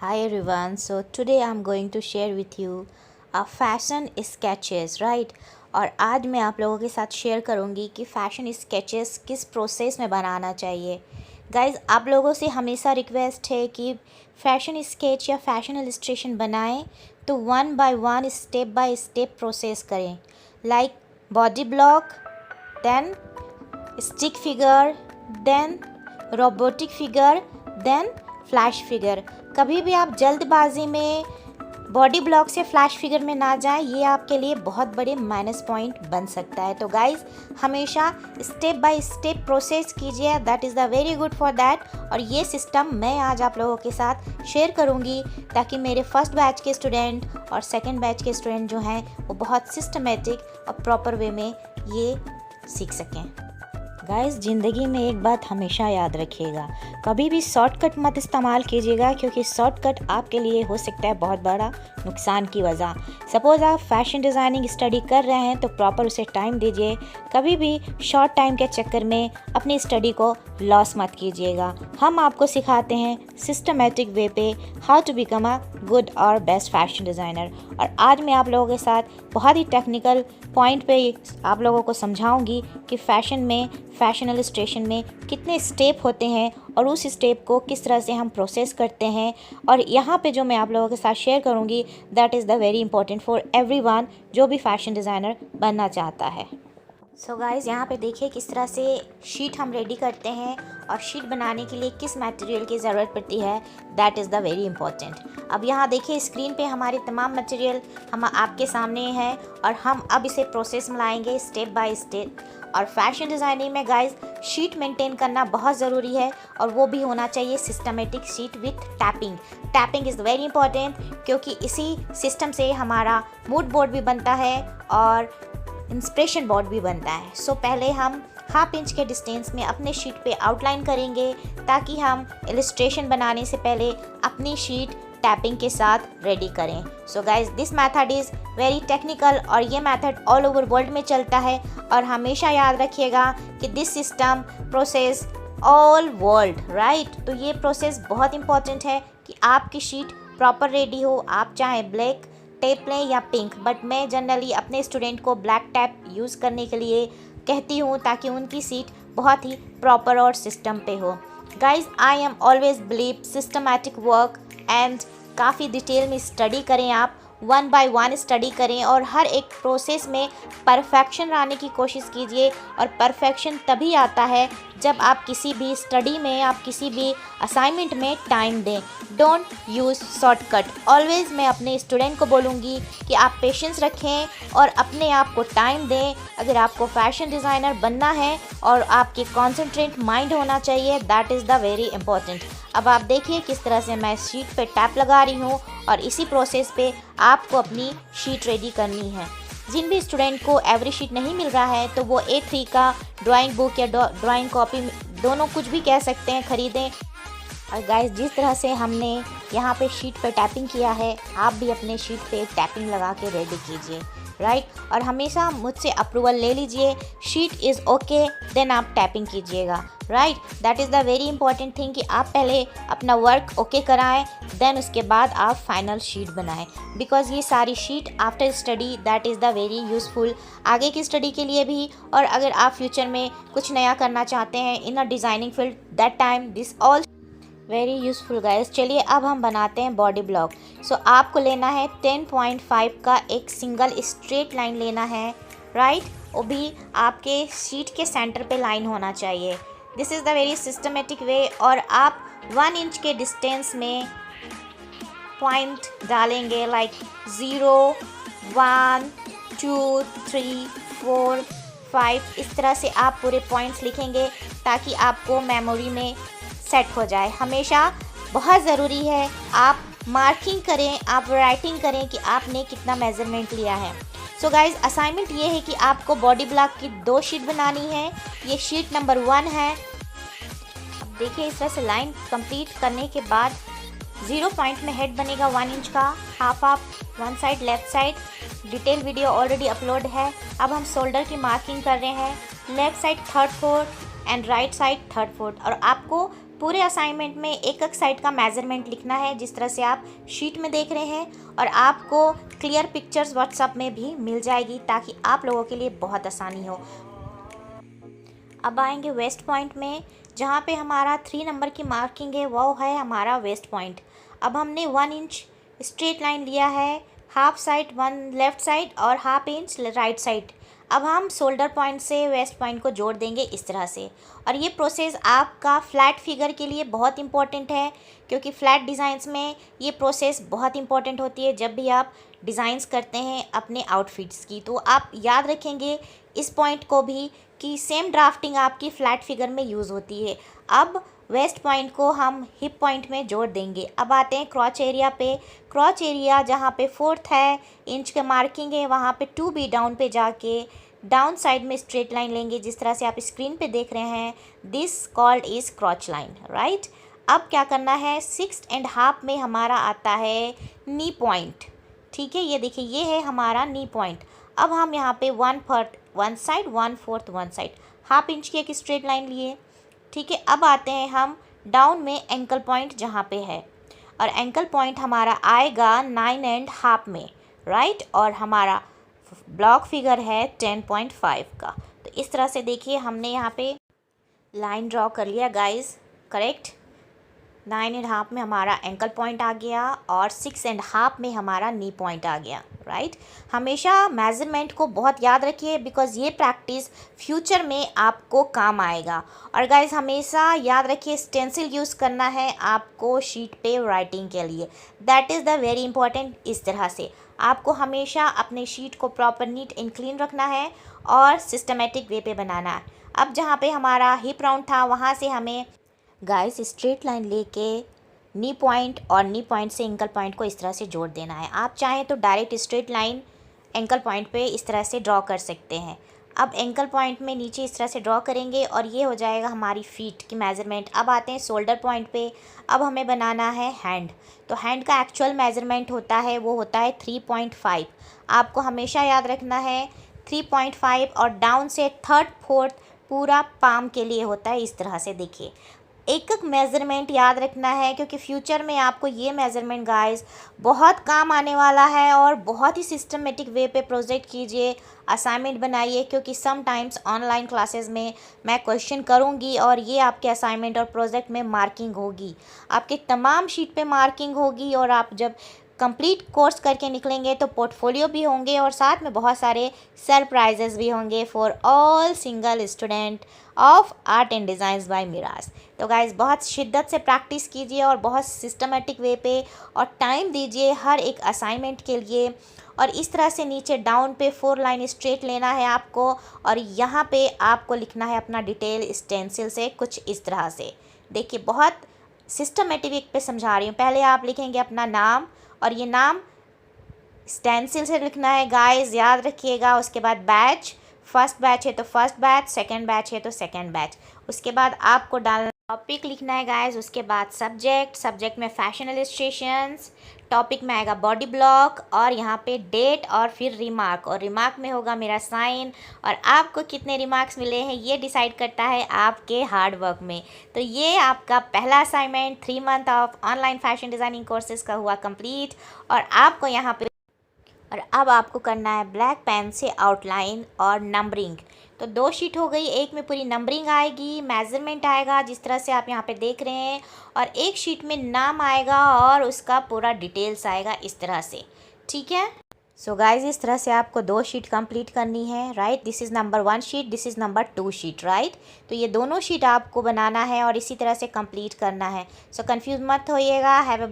Hi everyone. So today I'm going to share with you a fashion sketches, right? और आज मैं आप लोगों के साथ शेयर करूंगी कि फ़ैशन स्केचेस किस प्रोसेस में बनाना चाहिए। गाइस, आप लोगों से हमेशा रिक्वेस्ट है कि फ़ैशन स्केच या फ़ैशन इलस्ट्रेशन बनाएं तो वन बाय स्टेप प्रोसेस करें। Like body block, then stick figure, then robotic figure, then flash figure. कभी भी आप जल्दबाजी में बॉडी ब्लॉक से फ्लैश फिगर में ना जाएं, ये आपके लिए बहुत बड़े माइनस पॉइंट बन सकता है। तो गाइस, हमेशा स्टेप बाय स्टेप प्रोसेस कीजिए, that is the very good for that. और ये सिस्टम मैं आज आप लोगों के साथ शेयर करूंगी ताकि मेरे फर्स्ट बैच के स्टूडेंट और सेकंड बैच के स्टूडेंट जो हैं वो बहुत सिस्टमेटिक और प्रॉपर वे में ये सीख सकें। गाइस, ज़िंदगी में एक बात हमेशा याद रखिएगा, कभी भी शॉर्टकट मत इस्तेमाल कीजिएगा, क्योंकि शॉर्टकट आपके लिए हो सकता है बहुत बड़ा नुकसान की वजह। सपोज़ आप फैशन डिज़ाइनिंग स्टडी कर रहे हैं तो प्रॉपर उसे टाइम दीजिए। कभी भी शॉर्ट टाइम के चक्कर में अपनी स्टडी को लॉस मत कीजिएगा। हम आपको सिखाते हैं सिस्टमेटिक वे पे how to become a good और बेस्ट फैशन डिज़ाइनर। और आज मैं आप लोगों के साथ बहुत ही टेक्निकल पॉइंट पे आप लोगों को समझाऊंगी कि फैशन इलस्ट्रेशन में कितने स्टेप होते हैं और उस स्टेप को किस तरह से हम प्रोसेस करते हैं। और यहाँ पे जो मैं आप लोगों के साथ शेयर करूँगी that is the very important for everyone जो भी फैशन डिज़ाइनर बनना चाहता है। सो गाइज़, यहाँ पे देखिए किस तरह से शीट हम रेडी करते हैं और शीट बनाने के लिए किस मटेरियल की ज़रूरत पड़ती है, that is the very important. अब यहाँ देखिए स्क्रीन पे हमारे तमाम मटेरियल हम आपके सामने हैं और हम अब इसे प्रोसेस में लाएंगे स्टेप बाय स्टेप। और फैशन डिज़ाइनिंग में गाइज़ शीट मेंटेन करना बहुत ज़रूरी है और वो भी होना चाहिए systematic sheet with tapping. Tapping is very important क्योंकि इसी सिस्टम से हमारा मूड बोर्ड भी बनता है और इंस्पिरेशन बोर्ड भी बनता है। सो पहले हम हाफ इंच के डिस्टेंस में अपने शीट पे आउटलाइन करेंगे ताकि हम इलस्ट्रेशन बनाने से पहले अपनी शीट टैपिंग के साथ रेडी करें। So guys, this method is very technical और ये मेथड ऑल ओवर वर्ल्ड में चलता है। और हमेशा याद रखिएगा कि this system process all world, right. तो ये प्रोसेस बहुत इंपॉर्टेंट है कि आपकी शीट प्रॉपर रेडी हो। आप चाहे ब्लैक टेप लें या पिंक, बट मैं जनरली अपने स्टूडेंट को ब्लैक टेप यूज़ करने के लिए कहती हूँ ताकि उनकी सीट बहुत ही प्रॉपर और सिस्टम पे हो। Guys, I am always believe systematic work and काफ़ी डिटेल में स्टडी करें, आप वन बाय वन स्टडी करें और हर एक प्रोसेस में परफेक्शन लाने की कोशिश कीजिए। और परफेक्शन तभी आता है जब आप किसी भी स्टडी में, आप किसी भी असाइनमेंट में टाइम दें। Don't use shortcut. ऑलवेज़ मैं अपने स्टूडेंट को बोलूँगी कि आप पेशेंस रखें और अपने आप को टाइम दें। अगर आपको फैशन डिज़ाइनर बनना है और आपके कॉन्सेंट्रेट माइंड होना चाहिए, that is the very important. अब आप देखिए किस तरह से मैं शीट पे टैप लगा रही हूँ और इसी प्रोसेस पे आपको अपनी शीट रेडी करनी है। जिन भी स्टूडेंट को एवरी शीट नहीं मिल रहा है तो वो A3 का ड्राइंग बुक या ड्राइंग कॉपी, दोनों कुछ भी कह सकते हैं, ख़रीदें। और गाइस, जिस तरह से हमने यहाँ पे शीट पे टैपिंग किया है, आप भी अपने शीट पे टैपिंग लगा के रेडी कीजिए, राइट। और हमेशा मुझसे अप्रूवल ले लीजिए। शीट इज़ ओके, देन आप टैपिंग कीजिएगा, right. That is the very important thing कि आप पहले अपना वर्क ओके कराएं, देन उसके बाद आप फाइनल शीट बनाएं। बिकॉज ये सारी sheet after study that is the very useful आगे की स्टडी के लिए भी। और अगर आप फ्यूचर में कुछ नया करना चाहते हैं in a designing field, that time this all very useful guys. चलिए अब हम बनाते हैं बॉडी ब्लॉक। सो आपको लेना है 10.5 का एक सिंगल स्ट्रेट लाइन लेना है, राइट। वो भी आपके शीट के सेंटर पे लाइन होना चाहिए। This is the very systematic way. और आप 1 इंच के डिस्टेंस में पॉइंट डालेंगे, लाइक 0, 1, 2, 3, 4, 5। इस तरह से आप पूरे पॉइंट्स लिखेंगे ताकि आपको मेमोरी में सेट हो जाए। हमेशा बहुत ज़रूरी है आप मार्किंग करें, आप राइटिंग करें कि आपने कितना मेज़रमेंट लिया है। सो गाइज़, असाइनमेंट ये है कि आपको बॉडी ब्लॉक की 2 शीट बनानी है। ये शीट नंबर 1 है। अब देखिए इस तरह से लाइन कंप्लीट करने के बाद 0 पॉइंट में हेड बनेगा 1 इंच का, half one side left side. Detail video already upload है। अब हम शोल्डर की मार्किंग कर रहे हैं, left side 3/4 and right side 3/4। और आपको पूरे असाइनमेंट में एक एक साइड का मेज़रमेंट लिखना है, जिस तरह से आप शीट में देख रहे हैं, और आपको क्लियर पिक्चर्स व्हाट्सएप में भी मिल जाएगी ताकि आप लोगों के लिए बहुत आसानी हो। अब आएंगे वेस्ट पॉइंट में, जहाँ पे हमारा 3 नंबर की मार्किंग है, वो है हमारा वेस्ट पॉइंट। अब हमने 1 इंच स्ट्रेट लाइन लिया है, हाफ साइड 1 लेफ़्ट साइड और हाफ इंच राइट साइड। अब हम शोल्डर पॉइंट से वेस्ट पॉइंट को जोड़ देंगे इस तरह से। और ये प्रोसेस आपका फ्लैट फिगर के लिए बहुत इंपॉर्टेंट है, क्योंकि फ्लैट डिज़ाइंस में ये प्रोसेस बहुत इंपॉर्टेंट होती है जब भी आप डिज़ाइंस करते हैं अपने आउटफिट्स की। तो आप याद रखेंगे इस पॉइंट को भी कि सेम ड्राफ्टिंग आपकी फ्लैट फिगर में यूज़ होती है। अब वेस्ट पॉइंट को हम हिप पॉइंट में जोड़ देंगे। अब आते हैं क्रॉच एरिया पे। क्रॉच एरिया जहाँ पे 4 है इंच का मार्किंग है, वहाँ पे 2B डाउन पे जाके डाउन साइड में स्ट्रेट लाइन लेंगे, जिस तरह से आप स्क्रीन पे देख रहे हैं। This called is क्रॉच line, right. अब क्या करना है, 6.5 में हमारा आता है नी पॉइंट। ठीक है, ये देखिए, ये है हमारा नी पॉइंट। अब हम यहाँ पे 1/4 1 साइड, 1/4 1 साइड, हाफ इंच की एक स्ट्रेट लाइन लिए। ठीक है, अब आते हैं हम डाउन में एंकल पॉइंट जहाँ पे है, और एंकल पॉइंट हमारा आएगा 9.5 में, राइट। और हमारा ब्लॉक फिगर है 10.5 का। तो इस तरह से देखिए हमने यहाँ पे लाइन ड्रॉ कर लिया गाइस, करेक्ट। 9.5 में हमारा एंकल पॉइंट आ गया और 6.5 में हमारा नी पॉइंट आ गया, राइट। हमेशा मेज़रमेंट को बहुत याद रखिए, बिकॉज़ ये प्रैक्टिस फ्यूचर में आपको काम आएगा। और गाइस हमेशा याद रखिए, स्टेंसिल यूज़ करना है आपको शीट पे राइटिंग के लिए, that is the very important. इस तरह से आपको हमेशा अपने शीट को प्रॉपर नीट एंड क्लीन रखना है और सिस्टमेटिक वे पे बनाना है। अब जहाँ पे हमारा हिप राउंड था, वहाँ से हमें गाइस स्ट्रेट लाइन लेके नी पॉइंट और नी पॉइंट से एंकल पॉइंट को इस तरह से जोड़ देना है। आप चाहें तो direct straight line ankle point पे इस तरह से ड्रॉ कर सकते हैं। अब एंकल पॉइंट में नीचे इस तरह से ड्रॉ करेंगे और ये हो जाएगा हमारी फीट की मेज़रमेंट। अब आते हैं शोल्डर पॉइंट पे। अब हमें बनाना है हैंड। तो हैंड का एक्चुअल मेज़रमेंट होता है, वो होता है 3.5। आपको हमेशा याद रखना है 3.5, और डाउन से 3rd 4th पूरा पाम के लिए होता है। इस तरह से देखिए, एक एक मेज़रमेंट याद रखना है, क्योंकि फ्यूचर में आपको ये मेज़रमेंट गाइस बहुत काम आने वाला है। और बहुत ही सिस्टमेटिक वे पे प्रोजेक्ट कीजिए, असाइनमेंट बनाइए, क्योंकि समटाइम्स ऑनलाइन क्लासेस में मैं क्वेश्चन करूँगी और ये आपके असाइनमेंट और प्रोजेक्ट में मार्किंग होगी, आपके तमाम शीट पे मार्किंग होगी। और आप जब कंप्लीट कोर्स करके निकलेंगे तो पोर्टफोलियो भी होंगे और साथ में बहुत सारे सरप्राइजेस भी होंगे for all single student of art and designs by Miraj. तो गाइज़ बहुत शिद्दत से प्रैक्टिस कीजिए और बहुत सिस्टमेटिक वे पे और टाइम दीजिए हर एक असाइनमेंट के लिए। और इस तरह से नीचे डाउन पे 4 लाइन स्ट्रेट लेना है आपको, और यहाँ पे आपको लिखना है अपना डिटेल स्टेंसिल से कुछ इस तरह से। देखिए बहुत सिस्टमेटिक वे पे समझा रही हूँ। पहले आप लिखेंगे अपना नाम, और ये नाम स्टेंसिल से लिखना है गाइस, याद रखिएगा। उसके बाद बैच, फर्स्ट बैच है तो फर्स्ट बैच, सेकंड बैच है तो सेकंड बैच। उसके बाद आपको डालना टॉपिक लिखना है गाइस। उसके बाद सब्जेक्ट, सब्जेक्ट में फैशन इलस्ट्रेशंस, टॉपिक में आएगा बॉडी ब्लॉक, और यहाँ पे डेट, और फिर रिमार्क, और रिमार्क में होगा मेरा साइन। और आपको कितने रिमार्क्स मिले हैं ये डिसाइड करता है आपके हार्ड वर्क में। तो ये आपका पहला assignment 3 month of online fashion designing courses का हुआ कंप्लीट। और आपको यहाँ पे, और अब आपको करना है ब्लैक पेन से आउटलाइन और नंबरिंग। तो 2 शीट हो गई, एक में पूरी नंबरिंग आएगी, मेज़रमेंट आएगा जिस तरह से आप यहाँ पे देख रहे हैं, और एक शीट में नाम आएगा और उसका पूरा डिटेल्स आएगा इस तरह से। ठीक है, सो गाइज इस तरह से आपको 2 शीट कंप्लीट करनी है, right. This is number 1 sheet, this is number 2 sheet, right. तो ये दोनों शीट आपको बनाना है और इसी तरह से कंप्लीट करना है। सो कंफ्यूज मत होइएगा। Have a